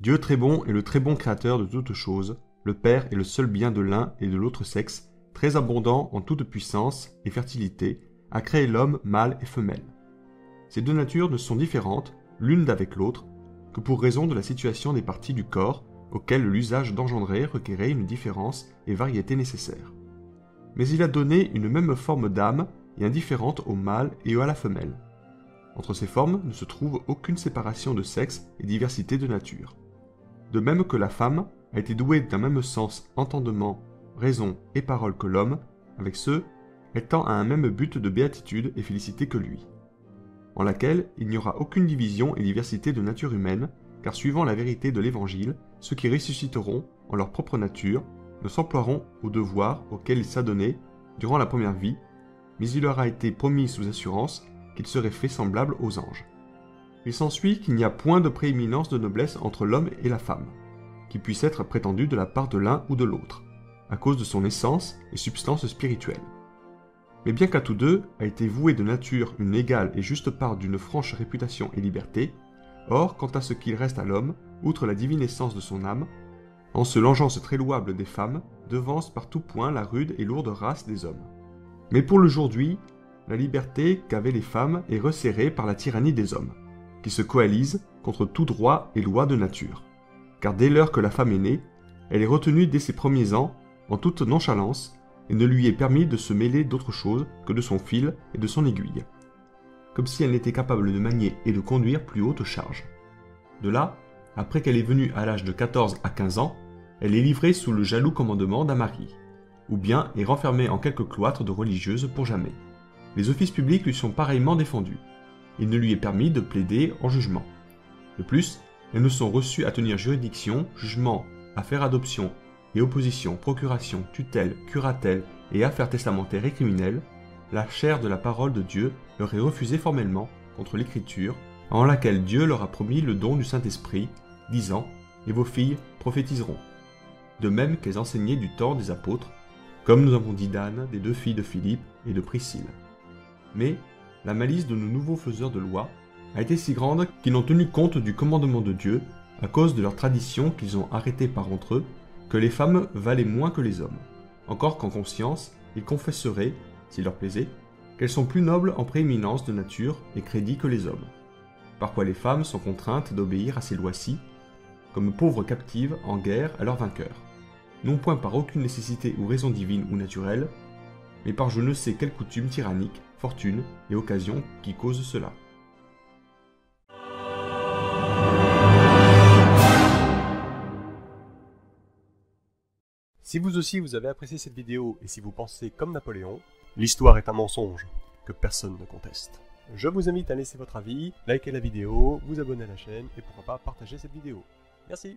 Dieu très bon est le très bon créateur de toutes choses, le Père est le seul bien de l'un et de l'autre sexe, très abondant en toute puissance et fertilité, a créé l'homme mâle et femelle. Ces deux natures ne sont différentes, l'une d'avec l'autre, que pour raison de la situation des parties du corps, auxquelles l'usage d'engendrer requérait une différence et variété nécessaires. Mais il a donné une même forme d'âme et indifférente au mâle et à la femelle. Entre ces formes ne se trouve aucune séparation de sexe et diversité de nature. De même que la femme a été douée d'un même sens entendement, raison et parole que l'homme, avec ceux, elle tend à un même but de béatitude et félicité que lui, en laquelle il n'y aura aucune division et diversité de nature humaine, car suivant la vérité de l'Évangile, ceux qui ressusciteront en leur propre nature ne s'emploieront aux devoirs auxquels ils s'adonnaient durant la première vie, mais il leur a été promis sous assurance qu'ils seraient faits semblables aux anges. Il s'ensuit qu'il n'y a point de prééminence de noblesse entre l'homme et la femme, qui puisse être prétendue de la part de l'un ou de l'autre, à cause de son essence et substance spirituelle. Mais bien qu'à tous deux a été vouée de nature une égale et juste part d'une franche réputation et liberté, or, quant à ce qu'il reste à l'homme, outre la divine essence de son âme, en ce l'engeance très louable des femmes, devance par tout point la rude et lourde race des hommes. Mais pour l'aujourd'hui, la liberté qu'avaient les femmes est resserrée par la tyrannie des hommes, qui se coalisent contre tout droit et loi de nature. Car dès l'heure que la femme est née, elle est retenue dès ses premiers ans, en toute nonchalance, et ne lui est permis de se mêler d'autre chose que de son fil et de son aiguille, comme si elle n'était capable de manier et de conduire plus haute charge. De là, après qu'elle est venue à l'âge de 14 à 15 ans, elle est livrée sous le jaloux commandement d'un mari, ou bien est renfermée en quelque cloître de religieuse pour jamais. Les offices publics lui sont pareillement défendus. Il ne lui est permis de plaider en jugement. De plus, elles ne sont reçues à tenir juridiction, jugement, affaires adoption et opposition, procuration, tutelle, curatelle et affaires testamentaires et criminelles. La chair de la parole de Dieu leur est refusée formellement contre l'Écriture, en laquelle Dieu leur a promis le don du Saint-Esprit, disant « Et vos filles prophétiseront ». De même qu'elles enseignaient du temps des apôtres, comme nous avons dit d'Anne, des deux filles de Philippe et de Priscille. Mais la malice de nos nouveaux faiseurs de loi a été si grande qu'ils n'ont tenu compte du commandement de Dieu, à cause de leur tradition qu'ils ont arrêtée par entre eux, que les femmes valaient moins que les hommes, encore qu'en conscience, ils confesseraient, s'il leur plaisait, qu'elles sont plus nobles en prééminence de nature et crédit que les hommes. Par quoi les femmes sont contraintes d'obéir à ces lois-ci, comme pauvres captives en guerre à leur vainqueur, non point par aucune nécessité ou raison divine ou naturelle, mais par je ne sais quelle coutume tyrannique, fortune et occasion qui cause cela. Si vous aussi vous avez apprécié cette vidéo et si vous pensez comme Napoléon, l'histoire est un mensonge que personne ne conteste. Je vous invite à laisser votre avis, liker la vidéo, vous abonner à la chaîne et pourquoi pas partager cette vidéo. Merci.